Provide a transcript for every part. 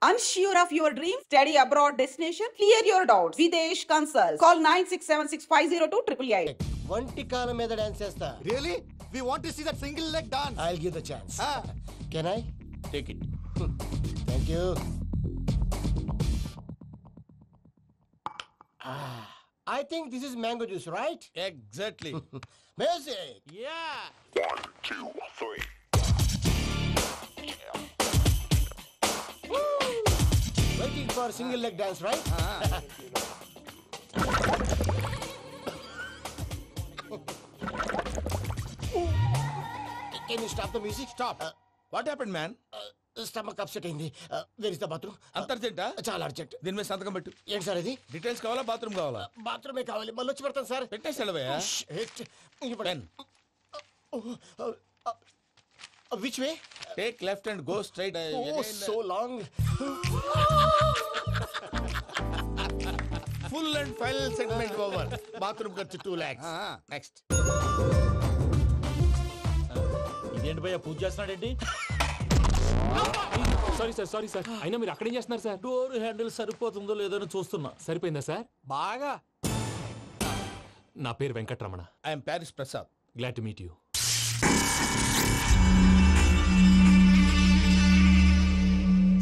Unsure of your dream? Study abroad destination? Clear your doubts. Videsh Consult. Call 9676502888. వంటి కాలం మీద dance చేస్తా. Really? We want to see that single leg dance. I'll give the chance. Can I? Take it. Thank you. I think this is mango juice, right? Exactly. Music. Yeah. 1, 2, 3. Waiting for single leg dance, right? Can you stop the music? Stop. What happened, man? Stomach upset అయింది. Where is the bathroom? అంత అర్జెంటా? చాలా urgent. దీని మీద సంతకం పెట్టు. ఏంటి sir ఇది? Details కావాలా బాత్రూమ్ కావాలా? బాత్రూమే కావాలి. మళ్ళీ వచ్చి పెడతాను సార్. పెట్టేసి వెళ్ళవయ్యా. Pen. Which way? Take left and go straight. Oh, so long. Full and final segment over. Bathroom ఖర్చు 2 lakhs. Next. ఇదేంటి భయ్యా పూజ చేస్తున్నాడేంటి? సారీ సార్ అయినా మీరు అక్కడేం చేస్తున్నారు సార్? డోర్ హ్యాండిల్ సరిపోతుందో లేదో అని చూస్తున్నా. సరిపోయిందా సార్? బాగా. నా పేరు Venkatramana. I'm Paris Prasad. Glad to meet you.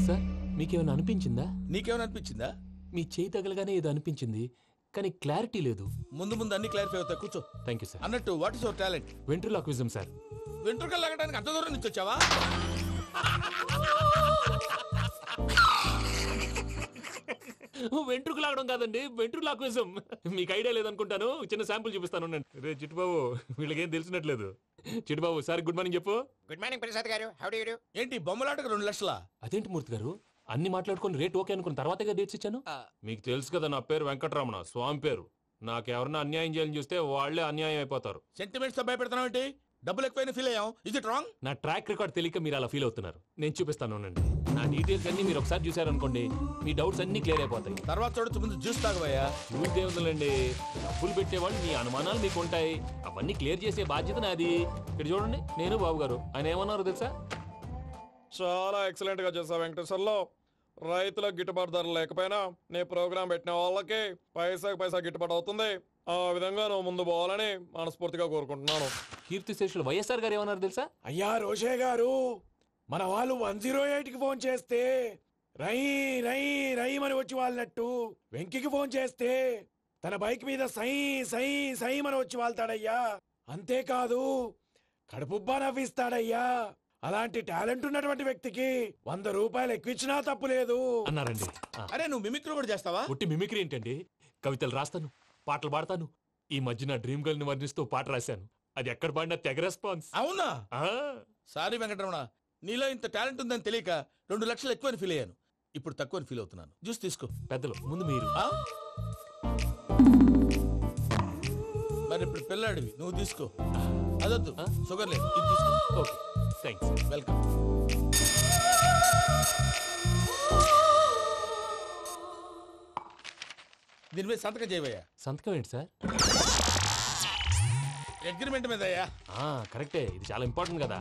Sir మీకేమైనా అనిపించిందా? నీకేమైనా అనిపించిందా? మీ చేయి తగలగానే ఏదో అనిపించింది కానీ క్లారిటీ లేదు. ముందు అన్ని క్లారిఫై అవుతాయి. కూర్చో. Thank you sir. అన్నట్టు what is your talent? Ventriloquism sir. వెంట్రుకలు లాగడానికి అంత దూరం నుంచి వచ్చావా? వెంట్రుకు లాగడం కాదండి, వెంట్రులాక్విజం. మీకు ఐడియా లేదనుకుంటాను. చిన్న శాంపుల్ చూపిస్తాను. రే చిట్టుబాబు, వీళ్ళకేం తెలిసినట్లేదు. చిట్టుబాబు సార్ గుడ్ మార్నింగ్ చెప్పు. Good morning Prasad garu. How do you do? ఏంటి బొమ్మలాటకు 2 లక్షలా? అదేంటి మూర్తి గారు, అన్ని మాట్లాడుకొని రేట్ ఓకే అనుకున్న తర్వాతగా డేట్స్ ఇచ్చాను. మీకు తెలుసు కదా నా పేరు వెంకటరమణ, స్వామి పేరు. నాకెవరన్నా అన్యాయం చేయాలని చూస్తే వాళ్లే అన్యాయం అయిపోతారు. సెంటిమెంట్స్ తో భయపెడతావు ఏంటి? డబ్బులు ఎక్కువైనా ఫీల్ అయ్యాం. Is it wrong? నా ట్రాక్ రికార్డ్ తెలియక మీరు అలా ఫీల్ అవుతున్నారు. నేను చూపిస్తాను. నా డీటెయిల్స్ అన్ని మీరు ఒకసారి చూసారనుకోండి, మీ డౌట్స్ అన్ని క్లియర్ అయిపోతాయి. తర్వాత చూడొచ్చు, ముందు జ్యూస్ తాగబోయా. చూస్తే ఉందండి, డబ్బులు పెట్టేవాళ్ళు మీ అనుమానాలు మీకు ఉంటాయి. అవన్నీ క్లియర్ చేసే బాధ్యత నాది. ఇక్కడ చూడండి, నేను బాబు గారు. ఆయన ఏమన్నారు తెలుసా? చాలా ఎక్సలెంట్ గా చేసావు వెంకటేశ్వర్లో. రైతులకు గిట్టుబాటు ధర లేకపోయినా నీ ప్రోగ్రాం పెట్టిన వాళ్ళకి పైసాకి పైసా గిట్టుబాటు అవుతుంది. ఆ విధంగా నువ్వు ముందు పోవాలని మనస్ఫూర్తిగా కోరుకుంటున్నాను. కీర్తిశేషులు వైఎస్ఆర్ గారు ఏమన్నారు తెలుసా? అయ్యా రోషే గారు, మన వాళ్ళు 108కి ఫోన్ చేస్తే రై రై రై అని వచ్చి వాళ్ళనట్టు, వెంకికి ఫోన్ చేస్తే తన బైక్ మీద సై సై సై అని వచ్చి వాళ్తాడయ్యా. అంతేకాదు కడుపుబ్బా నవ్విస్తాడయ్యా. అలాంటి టాలెంట్ ఉన్నటువంటి వ్యక్తికి 100 రూపాయలు ఎక్కువచ్చినా తప్పు లేదు అన్నారండి. అరే నువ్వు మిమిక్రీ కూడా చేస్తావా? పుట్టి మిమిక్రీ ఏంటండి? కవితలు రాస్తాను, పాటలు పాడతాను. ఈ మధ్య నా డ్రీమ్ గర్ల్ ని వర్ణిస్తూ పాట రాశాను. అది ఎక్కడ పాడినా తెగ రెస్పాన్స్. అవునా? సారీ వెంకటరమణ, నీలో ఇంత టాలెంట్ ఉందని తెలియక 2 లక్షలు ఎక్కువని ఫీల్ అయ్యాను. ఇప్పుడు తక్కువని ఫీల్ అవుతున్నాను. జ్యూస్ తీసుకో. పెద్దలు ముందు మీరు. మరి ఇప్పుడు పిల్లాడివి, నువ్వు తీసుకో. అదొద్దు, షుగర్ లేదు, ఇది తీసుకో. Okay thanks. వెల్కమ్. దీని మీద సంతకం చేయవయ్యా. సంతకం ఏంటి సార్? అగ్రిమెంట్ మీద అయ్యా. కరెక్టే, ఇది చాలా ఇంపార్టెంట్ కదా.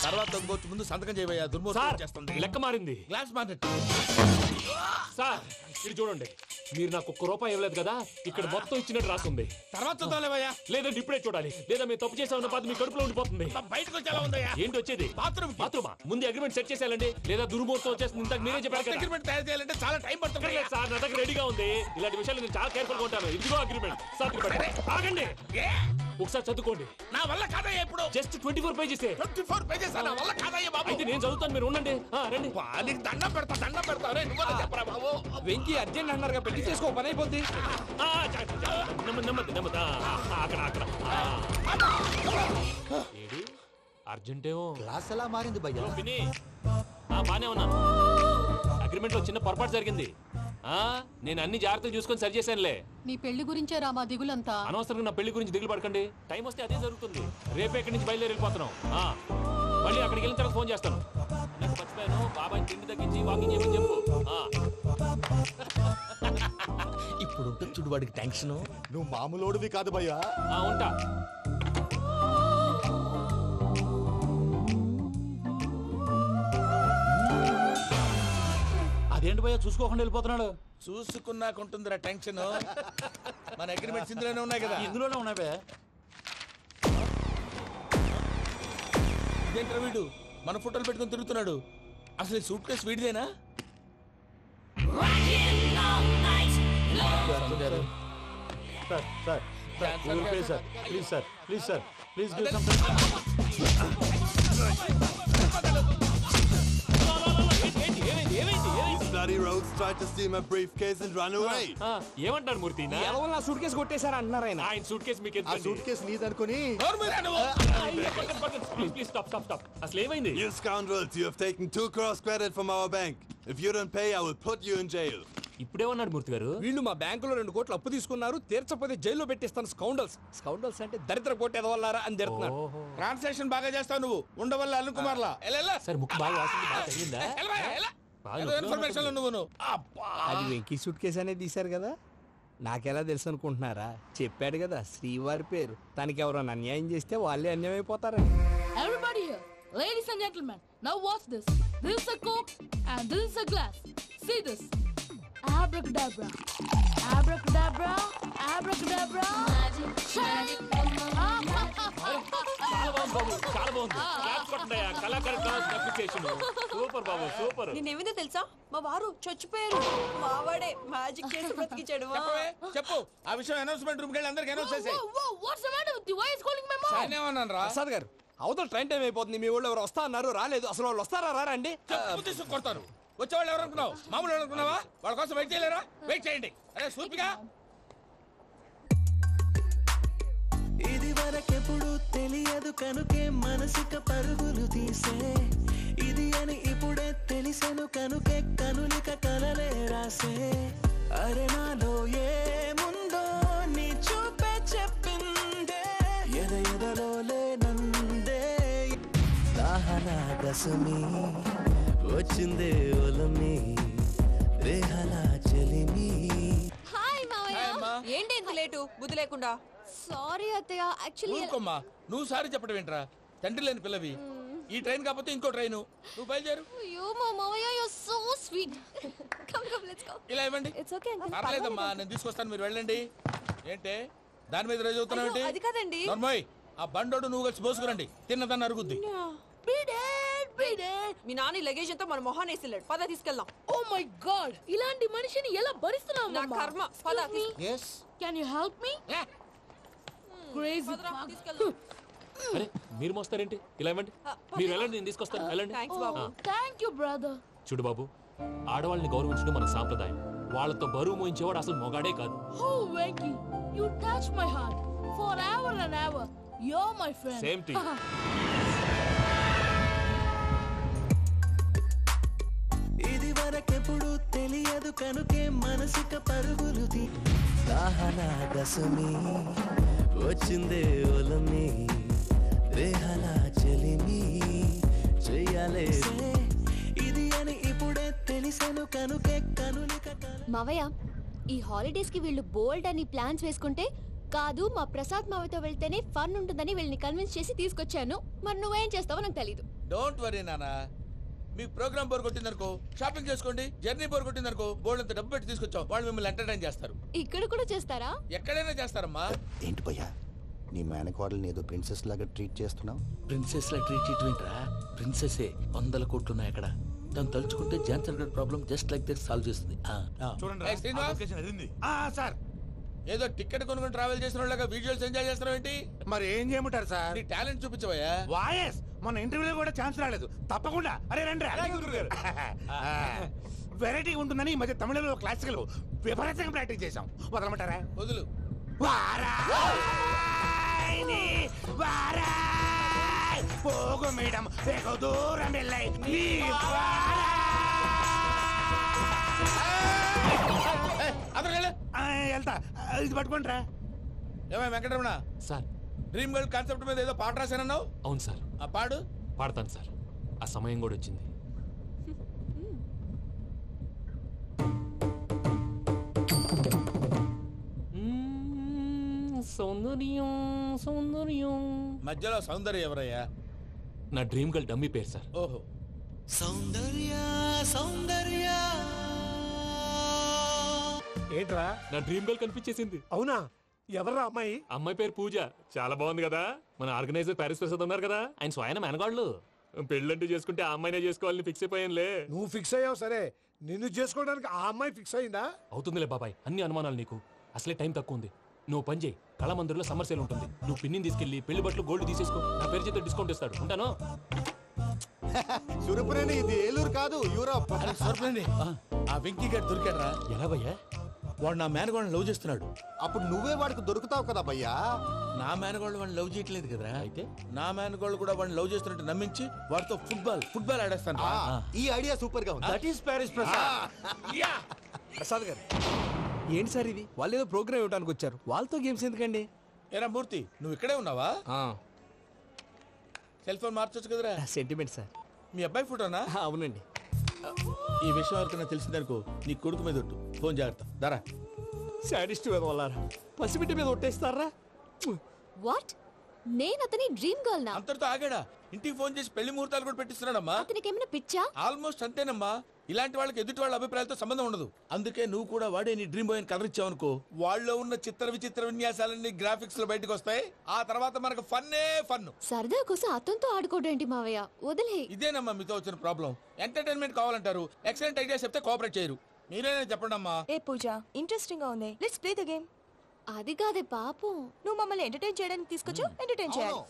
తర్వాత ఇంకొచ్చి ముందు సంతకం చేయవయ్యా. దుర్మోహం చేస్తుంది. లెక్క మారింది. Glass market. సార్ ఇది చూడండి, మీరు నాకు 1 రూపాయి ఇవ్వలేదు కదా, ఇక్కడ మొత్తం ఇచ్చినట్టు రాస్తుంది. తర్వాత చూద్దాంలేవయ్యా. లేదంటే ఇప్పుడే చూడాలి, లేదా మీరు తప్పు చేసామన్న బాధ మీ కడుపులో ఉండిపోతుంది. బయటకు వచ్చేలా ఉందయ్యా. ఏంటి వచ్చేది? బాత్రూమా? ముందు అగ్రిమెంట్ సెట్ చేసేయాలండి, లేదా దుర్మూర్తం వచ్చేస్తుంది. ఇంతకు మీరే చెప్పారు కదా. అగ్రిమెంట్ తయారు చేయాలంటే చాలా టైం పడుతుంది సార్. నా దగ్గర రెడీగా ఉంది. ఇలాంటి విషయాలు నేను చాలా కేర్ఫుల్ గా ఉంటాను. ఇదిగో అగ్రిమెంట్. ఆగండి, ఒకసారి చదువుకోండి. నా వల్ల కాదయ్యా. ఇప్పుడు జస్ట్ 24 పేజెస్. 24 పేజెస్ నా వల్ల కాదయ్యా బాబు. అయితే నేను చదువుతాను, మీరు ఉండండి. రండి. నీకు దండం పెడతా. నువ్వు చెప్పరా బాబు. వెంకీ అర్జెంట్ అన్నారుగా, పెళ్లి చేసుకో, పని అయిపోద్ది. నెమ్మది. అక్కడ ఏడి అర్జెంటేమో. క్లాస్ ఎలా మారింది భయ్యా? బానే ఉన్నాను. అగ్రిమెంట్ లో చిన్న పొరపాటు జరిగింది. నేను అన్ని జాగ్రత్తలు చూసుకొని సరి చేశానులే. నీ పెళ్లి గురించే రామా దిగులంతా. అనవసరంగా నా పెళ్లి గురించి దిగులు పడకండి. టైం వస్తే అదే జరుగుతుంది. రేపే ఇక్కడి నుంచి బయలుదేరి వెళ్ళిపోతున్నాం. మళ్ళీ అక్కడికి వెళ్ళిన తర్వాత ఫోన్ చేస్తాను. నాకు మర్చిపోయాను, బాబాయ్ తిండి తగ్గించి వాకింగ్ చేయమని చెప్పు. ఇప్పుడు ఉంటుంది చూడు వాడికి టెన్షన్. నువ్వు మామూలోడివి కాదు భయ్యా. ఉంటా. ఏంటి భయ్యా చూసుకోకుండా వెళ్ళిపోతున్నాడు? చూసుకున్నాకుంటుందిరా టెన్షన్. మన అగ్రిమెంట్స్ ఇందులోనే ఉన్నాయి కదా. ఇందులోనే ఉన్నాయి భయ్యా. ఇదేంట్రా వీడు మన ఫోటోలు పెట్టుకొని తిరుగుతున్నాడు? అసలు ఈ సూట్ కేసు వీడిదేనా? Bloody rogues tried to steal my briefcase and run away. ఏమంటారు మూర్తి? నా సూట్ కేసు కొట్టేశారు అంటున్నారు ఆయన. ఆయన సూట్ కేసు మీకు ఆ సూట్ కేసు నీదనుకుని ప్లీజ్ స్టాప్. అసలు ఏమైంది? You scoundrels, you have taken 2 crores credit from our bank. If you don't pay, I will put you in jail. ఇప్పుడేమన్నాడు మూర్తి గారు? వీళ్ళు మా బ్యాంకులో 2 కోట్లు అప్పు తీసుకున్నారు, తీర్చకపోతే జైల్లో పెట్టిస్తాను. స్కౌండల్స్ అంటే దరిద్ర కోట ఎదవల్లారా అని తిడుతున్నారు. ట్రాన్సాక్షన్ బాగా చేస్తావు నువ్వు. ఉండవల్ల అల్లు కుమార్లా సార్ ముక్కు బాగా వాసింది, బాగా తగ్గిందా? ఇన్ఫర్మేషన్ నువ్వు. అది వెంకీ సూట్ కేసు అనేది తీశారు కదా, నాకెలా తెలుసు అనుకుంటున్నారా? చెప్పాడు కదా శ్రీవారి పేరు. తనకి ఎవరైనా అన్యాయం చేస్తే వాళ్ళే అన్యాయం అయిపోతారని. Everybody here, ladies and gentlemen, now watch this. This is a Coke and this is a glass. See this. Abracadabra. Abracadabra. Abracadabra. Magic. చాలా బాగుంది. క్లాప్స్ కొట్టండి. కళాకారు డాన్స్ అప్లికేషన్ సూపర్ బాబు, సూపర్. నేనేమిందో తెలుసా? మా వారు చచ్చిపోయారు. మావాడే మ్యాజిక్ చేసి బ్రతికించాడు. చెప్పు ఆ విషయం. అనౌన్స్మెంట్ రూమ్ కి వెళ్ళి అందరికి అనౌన్స్ చేసేయ్. What's the matter with you? Why is calling my mom? నేనేమన్నాను రా? ప్రసాద్ గారు, అవతల ట్రైన్ టైం అయిపోతుంది. మీ వాళ్ళు ఎవరు వస్తా అన్నారు, రాలేదు. అసలు వాళ్ళు వస్తారా రారా అండి? తీసుకు కొడతారు. వచ్చేవాళ్ళు ఎవరు అనుకున్నావు? మామూలు అనుకున్నావా? వాళ్ళ కోసం వెయిట్ చేయలేరా? వెయిట్ చేయండి. అరే సూపిగా. ఇది వరకెప్పుడు తెలియదు కనుకే మనసుక పరుగులు తీసే, ఇది అని ఇప్పుడే తెలిసెను కనుకే కనులిక కలలే రాసే. అరే నాలో ఏముందో నీ చూపే చెప్పిందే, ఎదలో లేనందే. దాహనా దశమి వచ్చిందే ఒలమి, రేహలా చెలిమి. హాయ్ మావయ్య. ఏంటి ఇంత లేటు? బుద్ధి లేకుండా. సారీ అత్తయ్య, యాక్చువల్లీ ఊరుకోమ్మా. నువ్వు సారీ చెప్పడం ఏంట్రా? తండ్రి లేని పిల్లవి. ఈ ట్రైన్ కాకపోతే ఇంకో ట్రైన్. నువ్వు బయలుదేరు. అయ్యో మా మావయ్య, you are so sweet. Come let's go. ఇలా ఇవ్వండి. ఇట్స్ ఓకే అండి. పర్లేదమ్మా, నేను తీసుకొస్తాను, మీరు వెళ్ళండి. ఏంటే దాని మీద రోజు అవుతున్నావు ఏంటి? అది కాదండి. నర్మోయ్, ఆ బండోడు నువ్వు కలిసి పోసుకురండి. తిన్నదాన్ని అరుగుద్ది. మీ నాన్న లగేజ్ అంతా మన మొహాన్ని వేసిల్లాడు. పద తీసుకెళ్దాం. ఓ మై గాడ్, ఇలాంటి మనిషిని ఎలా భరిస్తున్నావు? నా కర్మ. పద can you help me? Crazy. తీసుకెళ్దాం. అరే మీరు మోస్తారేంటి? ఇలా ఇవ్వండి. మీరు వెళ్ళండి, నేను తీసుకొస్తాను. వెళ్ళండి. Thanks Babu. Thank you brother. చూడు బాబు, ఆడవాళ్ళని గౌరవించడం మన సాంప్రదాయం. వాళ్ళతో బరువు మోయించేవాడు అసలు మొగాడే కాదు. ఓ Venky, you touch my heart forever and ever. You are my friend. Same to you. ఇది వరకెప్పుడు తెలియదు కనుకే మనసుక పరుగులు తీ. దాహనా దశమి వచ్చిందే ఒలమి, రేహలా చెలిమి చెయ్యాలే. ఇది అని ఇప్పుడే తెలిసెను కనుకే కనులిక. మావయ్య, ఈ హాలిడేస్ కి వీళ్ళు బోల్డ్ అని ప్లాన్స్ వేసుకుంటే, కాదు మా ప్రసాద్ మావయ్యతో వెళ్తేనే ఫన్ ఉంటుందని వీళ్ళని కన్విన్స్ చేసి తీసుకొచ్చాను. మరి నువ్వేం చేస్తావో నాకు తెలీదు. డోంట్ వరీ నానా. మీ ప్రోగ్రామ్ బోర్ కొట్టిందనుకో షాపింగ్ చేసుకోండి. జర్నీ బోర్ కొట్టిందనుకో బోర్డు అంత డబ్బు పెట్టి తీసుకొచ్చాం. వాళ్ళు మిమ్మల్ని ఎంటర్టైన్ చేస్తారు. ఇక్కడ కూడా చేస్తారా? ఎక్కడైనా చేస్తారమ్మా. ఏంటి భయ్యా, నీ మేనకోడల్ని ఏదో ప్రిన్సెస్ లాగా ట్రీట్ చేస్తున్నావు? ప్రిన్సెస్ లా ట్రీట్ చేయటమేంట్రా? ప్రిన్సెస్ 100 కోట్లు ఉన్నాయి అక్కడ. తను తలుచుకుంటే జాన్సన్ గడ్ problem just like that solve చేస్తుంది. సార్, ఏదో టికెట్ కొనుక్కొని ట్రావెల్ చేసిన వాళ్ళగా విజువల్స్ ఎంజాయ్ చేస్తున్నావు ఏంటి? మరి ఏం చేయమంటారు సార్? నీ టాలెంట్ చూపించవయ్యా. వాయస్ మన ఇంటర్వ్యూలో కూడా ఛాన్స్ రాలేదు. తప్పకుండా. అరే రండి. వెరైటీ ఉంటుందని ఈ మధ్య తమిళంలో క్లాసికల్ విపరీతంగా ప్రాక్టీస్ చేశాం. వదలమంటారా? వదులు. పోగు మేడం వెగు దూరం వెళ్ళై వెళ్తా. ఇది పట్టుకుంటారా? ఏమై Venkataramana sir, dream girl concept మీద ఏదో పాట రాశానన్నావు. అవును సార్. ఆ పాడు. పాడతాను సార్. ఆ సమయం కూడా వచ్చింది. సౌందర్యం సౌందర్యం. మధ్యలో సౌందర్యం ఎవరయ్యా? నా డ్రీమ్ గర్ల్ డమ్మీ పేరు సార్. ఓహో. సౌందర్య సౌందర్య ఏంట్రా? నా డ్రీమ్ గర్ల్ కనిపించేసింది. అవునా? ఎవరా అమ్మాయి? అమ్మాయి పేరు పూజ. చాలా బాగుంది కదా. మన ఆర్గనైజర్ ప్యారిస్ ప్రసాద్ ఉన్నారు కదా, ఆయన స్వయం మెనగాళ్ళు. పెళ్ళంటూ చేసుకుంటే ఆ అమ్మాయినే చేసుకోవాలని ఫిక్స్ అయిపోయానులే. నువ్వు ఫిక్స్ అయ్యావు సరే, నిన్ను చేసుకోవడానికి ఆ అమ్మాయి ఫిక్స్ అయిందా? అవుతుందిలే బాబాయ్, అన్ని అనుమానాలు నీకు. అసలే టైం తక్కువ ఉంది. నువ్వు పని చేయి, కళామందిర్లో సమ్మర్ సేల్ ఉంటుంది. నువ్వు పిన్నిని తీసుకెళ్లి పెళ్లి బట్టలు గోల్డ్ తీసేసుకో. నా పేరు చేత డిస్కౌంట్ ఇస్తాడు. ఉంటాను. సురపురేని ఇది ఏలూరు కాదు, యూరోప్. ఆ వెంకీ గారు దొరికాడరా. ఎలా భయ్యా? వాడు నా మేనగోళ్ళని లవ్ చేస్తున్నాడు. అప్పుడు నువ్వే వాడికి దొరుకుతావు కదా భయ్యా. నా మేనగోళ్ళు వాడిని లవ్ చేయట్లేదు కదరా. అయితే నా మేనగోళ్ళు కూడా వాడిని లవ్ చేస్తున్నట్టు నమ్మించి వాడితో ఫుట్బాల్ ఆడేస్తాను. ఈ ఐడియా సూపర్ గా ఉంది. That is Paris Prasad. Prasad గారు ఏంటి సార్ ఇది? వాళ్ళు ఏదో ప్రోగ్రామ్ ఇవ్వడానికి వచ్చారు, వాళ్ళతో గేమ్స్ ఎందుకండి? ఏరా మూర్తి, నువ్వు ఇక్కడే ఉన్నావా? సెల్ ఫోన్ మార్చొచ్చు కదరా. Sentiment sir. మీ అబ్బాయి ఫోటోనా? అవునండి. ఈ విషయం ఎవరికైనా తెలిసిందనుకో నీ కొడుకు మీద ఒట్టు. ఫోన్ జాగ్రత్త. దారా. సాడిస్ట్ వాళ్ళారా, పసిబిడ్డ మీద ఒట్టేస్తారా? వాట్? నేను అతని డ్రీమ్ గర్ల్ నా? అంతటితో ఆగాడా? ఇంటికి ఫోన్ చేసి పెళ్లి ముహూర్తాలు కూడా పెట్టిస్తున్నాడమ్మా. అతనికి ఏమైనా పిచ్చా? ఆల్మోస్ట్ అంతేనమ్మా. ఇలాంటి వాళ్ళకి ఎదుటి వాళ్ళ అభిప్రాయాలతో సంబంధం ఉండదు. అందుకే నువ్వు కూడా వాడే నీ డ్రీమ్ బాయ్ అని కలర్ ఇచ్చావనుకో, వాళ్ళలో ఉన్న చిత్ర విచిత్ర విన్యాసాలన్నీ గ్రాఫిక్స్ లో బయటకు వస్తాయి. ఆ తర్వాత మనకు ఫన్నే ఫన్. సరదా కోసం అతనితో ఆడుకోడేంటి మావయ్య? వదిలే. ఇదేనమ్మా మీతో వచ్చిన ప్రాబ్లం. ఎంటర్టైన్మెంట్ కావాలంటారు, ఎక్సలెంట్ ఐడియా చెప్తే కోఆపరేట్ చేయరు. మీరేనా చెప్పండి అమ్మా. ఏ పూజ, ఇంట్రెస్టింగ్ గా ఉంది. Let's play the game. అది కాదే పాపం. నువ్వు మమ్మల్ని ఎంటర్టైన్ చేయడానికి తీసుకొచ్చు, ఎంటర్టైన్ చేయాలి.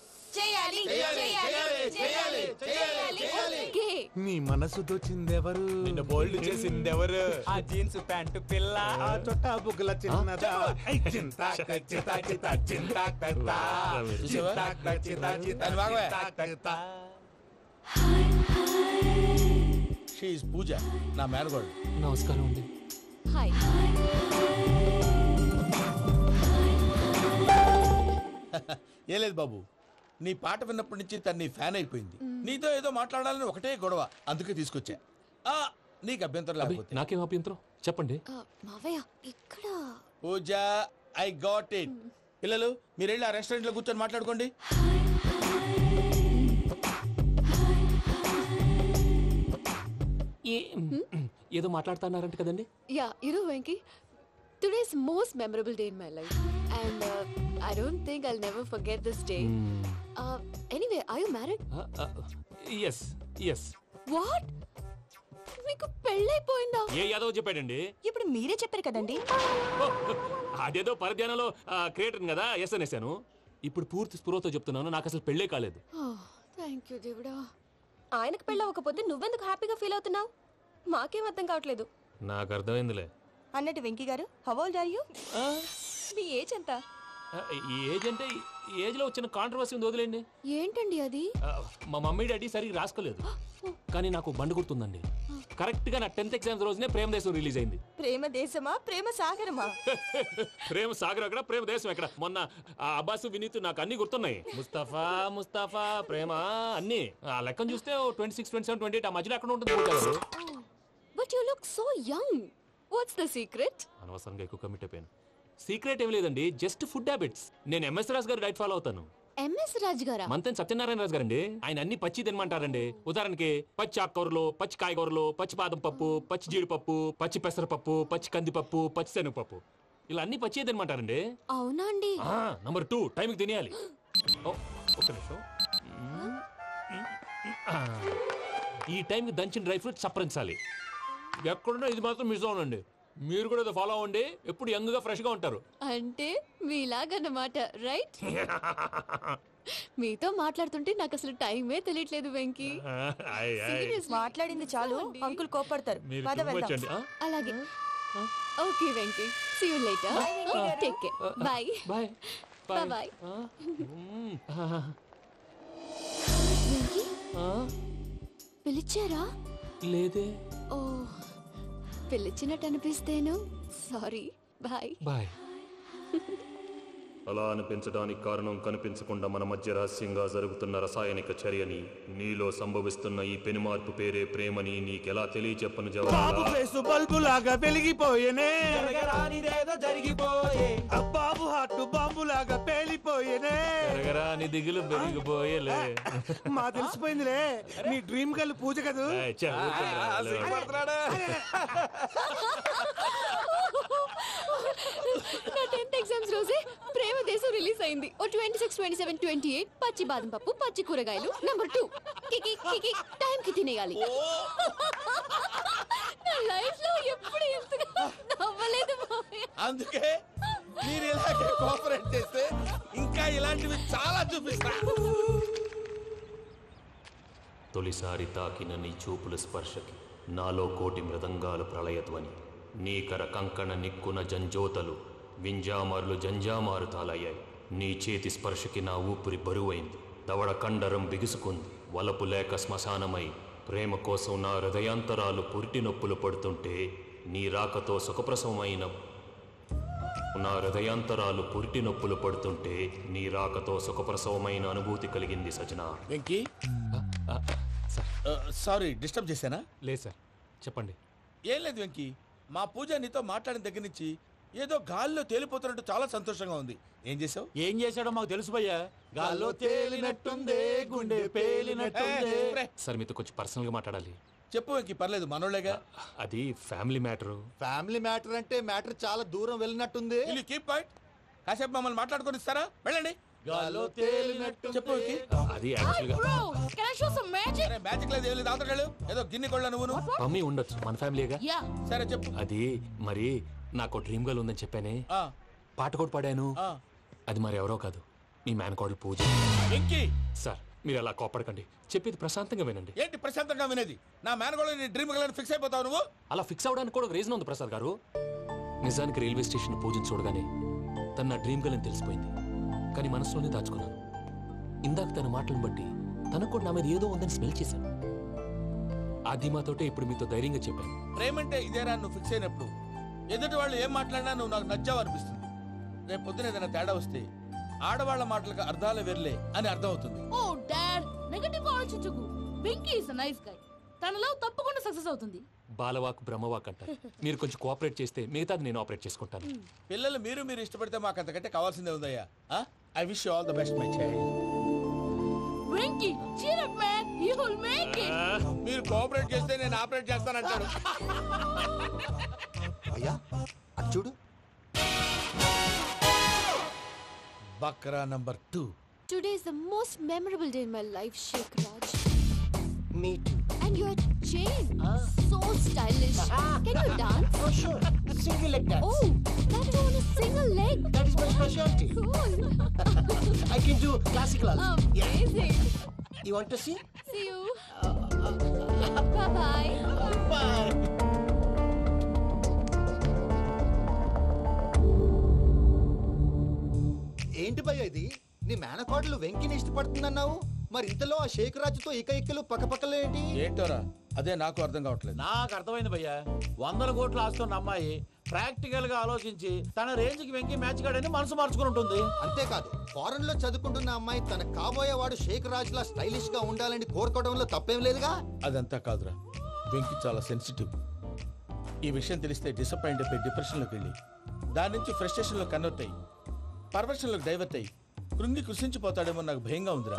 ఓకే. నీ మనసు దోచిందెవరు? నిన్ను బోల్డ్ చేసిందెవరు? ఆ జీన్స్ ప్యాంటు పిల్ల, ఆ చొట్టా బుగ్గల చిన్నదా. షీ ఈజ్ పూజ, నా మేనగోడు. నమస్కారం అండి. హాయ్. ఏ లేదు బాబు, నీ పాట విన్నప్పటి నుంచి తను నీ ఫ్యాన్ అయిపోయింది. నీతో ఏదో మాట్లాడాలని ఒకటే గొడవ, అందుకే తీసుకొచ్చా. నీకు అభ్యంతరం లేకపోతే. నాకేం అభ్యంతరం చెప్పండి. మావయ్య ఇక్కడ. పూజ, ఐ గాట్ ఇట్. పిల్లలు మీరు వెళ్ళి ఆ రెస్టారెంట్ లో కూర్చొని మాట్లాడుకోండి. ఏదో మాట్లాడుతున్నారంట కదండి. Yeah, you know Venky, today's most memorable day in my life, and I don't think I'll never forget this day. Anyway, are you married? yes. What? మీకు పెళ్ళైపోయిందా? ఏ యాదవ్ చెప్పాడండి? ఇప్పుడు మీరే చెప్పారు కదండి. అదేదో పరధ్యానంలో క్రియేటర్ కదా ఎస్ అనేసాను. ఇప్పుడు పూర్తి స్పృహతో చెప్తున్నాను, నాకు అసలు పెళ్ళే కాలేదు. థ్యాంక్ యూ దేవుడా. ఆయనకు పెళ్ళి అవ్వకపోతే నువ్వెందుకు హ్యాపీగా ఫీల్ అవుతున్నావు? మాకేం అర్థం కావట్లేదు. నాకు అర్థమైందిలే. అన్నట్టు వెంకీ గారు, హౌ ఓల్డ్ ఆర్ యు? మీ ఏజ్ ఎంత? ఈ ఏజ్ అంటే ఈ ఏజ్ లో వచ్చిన కాంట్రవర్సీ ఉంది, వదిలేండి. ఏంటండి అది? మా మమ్మీ డాడీ సరిగ్గా రాసుకోలేదు, కానీ నాకు బండి గుర్తుందండి. కరెక్ట్ గా నా 10th ఎగ్జామ్స్ రోజునే ప్రేమ దేశం రిలీజ్ అయింది. ప్రేమ దేశమా, ప్రేమ సాగరమా? ప్రేమ సాగర్ ఎక్కడ, ప్రేమ దేశం ఎక్కడ? మొన్న అబ్బాసు వినీత్ నాకు అన్ని గుర్తున్నాయి. ముస్తఫా ప్రేమ అన్ని ఆ లెక్కను చూస్తే 26, 27, 28 ఆ మధ్యలో ఎక్కడ ఉంటుంది. But you look so young. What's the secret? అనవసరంగా ఎక్కువ కమిట్ అయిపోయాను. సీక్రెట్ ఏం లేదండి, జస్ట్ ఫుడ్ హ్యాబిట్స్. నేను ఎంఎస్ రాజు గారు డైట్ ఫాలో అవుతాను. ఎంఎస్ రాజు గారా? మంతెన్ సత్యనారాయణ రాజు గారండి. ఆయన అన్ని పచ్చి తినమంటారండి. ఉదాహరణకి పచ్చి ఆకుకూరలు, పచ్చి కాయగూరలు, పచ్చి బాదం పప్పు, పచ్చి జీడిపప్పు, పచ్చి పెసరపప్పు, పచ్చి కందిపప్పు, పచ్చి శనగపప్పు, ఇలా అన్ని పచ్చి తినమంటారండి. అవునా అండి? నంబర్ 2, టైంకి తినేయాలి. ఒక్క నిమిషం. ఈ టైంకి దంచిన డ్రై ఫ్రూట్స్ సప్పరించాలి. ఎక్కడున్నా ఇది మాత్రం మిస్ అవునండి. మీరు కూడా ఇది ఫాలో అవ్వండి, ఎప్పుడు యంగ్ గా ఫ్రెష్ గా ఉంటారు. అంటే మీలాగన్నమాట, రైట్? మీతో మాట్లాడుతుంటే నాకు అసలు టైమే తెలియట్లేదు వెంకీ. మాట్లాడింది చాలు, అంకుల్ కోపడతారు. అలాగే. Okay Venky, see you later. Take care. Bye bye bye. Venky పిలిచారా? లేదే. ఓ, పిలిచినట్టు అనిపిస్తేను సారీ. Bye bye. అలా అనిపించడానికి కారణం కనిపించకుండా మన మధ్య రహస్యంగా జరుగుతున్న రసాయనిక చర్యని, నీలో సంభవిస్తున్న ఈ పెనుమార్పు పేరే ప్రేమని నీకెలా తెలియచెప్పను జవాబు. బల్బు లాగా వెలిగిపోయేనే, జరిగిపోయే. బాబు హార్ట్ బాంబు లాగా పేలిపోయేనే. నీ దిగులు పెరిగిపోయేలే. మా తెలిసిపోయిందిలే, నీ డ్రీమ్ గర్ల్ పూజ కదా. నా 10th ఎగ్జామ్స్ రోజే ప్రేమ దేశం రిలీజ్ అయింది. ఓ 26, 27, 28 పచ్చి బాదం పప్పు, పచ్చి కూరగాయలు. నంబర్ 2 కికి కికి టైం కి తినేయాలి. నా లైఫ్ లో ఎప్పుడు ఇంతగా నవ్వలేదు మామయ్య. అందుకే మీరు ఇలాగే కోఆపరేట్ చేస్తే ఇంకా ఇలాంటివి చాలా చూపిస్తా. తొలిసారి తాకిన నీ చూపుల స్పర్శకి నాలో కోటి మృదంగాలు ప్రళయధ్వని. నీకర కంకణ నిక్కున జంజోతలు వింజామారులు జంజామారు తాలయ్యాయి. నీ చేతి స్పర్శకి నా ఊపిరి బరువైంది. దవడ కండరం బిగుసుకుంది. వలపు లేక శ్మశానమై ప్రేమ కోసం నా హృదయాంతరాలు పురిటి నొప్పులు పడుతుంటే నీ రాకతో సుఖప్రసవమైన నా హృదయాంతరాలు పురిటి నొప్పులు పడుతుంటే నీ రాకతో సుఖప్రసవమైన అనుభూతి కలిగింది సజనా. వెంకీ సారీ డిస్టర్బ్ చేశానా? లేదు సార్, చెప్పండి. ఏం లేదు వెంకీ, మా పూజ నీతో మాట్లాడిన దగ్గర నుంచి ఏదో గాల్లో తేలిపోతున్నట్టు చాలా సంతోషంగా ఉంది. ఏం చేసావు? ఏం చేశాడో మాకు తెలుసు భయ్యా. గాల్లో తేలినట్టుందే, గుండె పేలినట్టుందే. సార్ మీతో కొంచెం పర్సనల్ గా మాట్లాడాలి. చెప్పు వెంకీ, పర్లేదు మనోళ్ళేగా. అది ఫ్యామిలీ మ్యాటర్. ఫ్యామిలీ మ్యాటర్ అంటే మ్యాటర్ చాలా దూరం వెళ్ళినట్టుంది. Keep point. కాసేపు మమ్మల్ని మాట్లాడుకొని ఇస్తారా? వెళ్ళండి. గాల్లో తేలినట్టు చెప్పు వెంకీ. అది Hi యాక్చువల్ గా bro, can I show some magic? అరే మ్యాజిక్ లేదు, ఏం లేదు. ఆతడాలు ఏదో గిన్నె కొళ్ళ నువ్వును. మమ్మీ ఉండొచ్చు, మన ఫ్యామిలీగా. Yeah. సరే చెప్పు. అది మరి నాకు డ్రీమ్ గర్ల్ ఉందని చెప్పానే, ఆ, పాట కూడా పాడాను. ఆ. అది మరి ఎవరో కాదు, మీ మేనకోడలు పూజ. వెంకీ సార్ మీరు అలా కోపడకండి, చెప్పేది ప్రశాంతంగా వినండి. ఏంటి ప్రశాంతంగా వినేది? నా మేనగోళ్ళ నీ డ్రీమ్ గలని ఫిక్స్ అయిపోతావు నువ్వు. అలా ఫిక్స్ అవడానికి కూడా ఒక రీజన్ ఉంది ప్రసాద్ గారు. నిజానికి రైల్వే స్టేషన్ పూజను చూడగానే తన నా డ్రీమ్ గర్ల్ అని తెలిసిపోయింది. కానీ మనసులోనే దాచుకున్నాను. ఇందాక తన మాటలను బట్టి తనకు కూడా నా మీద ఏదో ఉందని స్మెల్ చేశాను. ఆ ధీమాతోటే ఇప్పుడు మీతో ధైర్యంగా చెప్పాను. ప్రేమంటే ఇదేరా నువ్వు ఫిక్స్ అయినప్పుడు ఎదుటి వాళ్ళు ఏం మాట్లాడినా నువ్వు నాకు నచ్చావు అనిపిస్తుంది. రేపు పొద్దున ఏదైనా తేడా వస్తే ఆడవాళ్ల మాటలకు అర్థాలు వెర్లే అని అర్థం అవుతుంది. Oh dad, నెగటివ్ ఆలోచించకు. Venky is nice guy. తన లవ్ తప్పకుండా సక్సెస్ అవుతుంది. బాలవాక్ బ్రహ్మవాక్ అంటారు. మీరు కొంచెం కోఆపరేట్ చేస్తే మిగతాది నేను ఆపరేట్ చేసుకుంటాను. పిల్లలు మీరు ఇష్టపడితే మాకు అంతకంటే కావాల్సిందే ఉందయ్యా. I wish you all the best my child. Venky, cheer up man, you will make it. మీరు కోఆపరేట్ చేస్తే నేను ఆపరేట్ చేస్తానంటాడు. అయ్యా అది చూడు. Bakra number 2. Today is the most memorable day in my life, Sheikh Raj. Me too. And your chain, so stylish. Can you dance? Oh, sure. Single leg dance. Oh, that is on a single leg. That is my specialty. Cool. I can do classical also. Amazing. You want to see? See you. Bye-bye. Bye. ఏంటి భయ్య ఇది? నీ మేనకోడలు వెంకిని ఇష్టపడుతుందన్నావు, మరి ఇంతలో ఆ షేక్ రాజుతో ఇక్కలు పక్కపక్కలు ఏంటి? ఏంటోరా అదే నాకు అర్థం కావట్లేదు. నాకు అర్థమైంది భయ్యా. 100 కోట్లు ఆస్తున్న అమ్మాయి ప్రాక్టికల్ గా ఆలోచించి తన రేంజ్ కి వెంకి మ్యాచ్ కాడని మనసు మార్చుకుని ఉంటుంది. అంతేకాదు, ఫారెన్ లో చదువుకుంటున్న అమ్మాయి తన కాబోయేవాడు షేక్ రాజ్ లా స్టైలిష్ గా ఉండాలని కోరుకోవడంలో తప్పేం లేదుగా. అదంతా కాదురా, వెంకి చాలా సెన్సిటివ్. ఈ విషయం తెలిస్తే డిసప్పాయింట్ అయిపోయి డిప్రెషన్లోకి వెళ్ళి దాని నుంచి ఫ్రస్ట్రేషన్లో కన్వర్ట్ అయ్యి పర్వర్షన్లోకి డైవర్ట్ అయ్యి కృంగి కృషించిపోతాడేమో నాకు భయంగా ఉందిరా.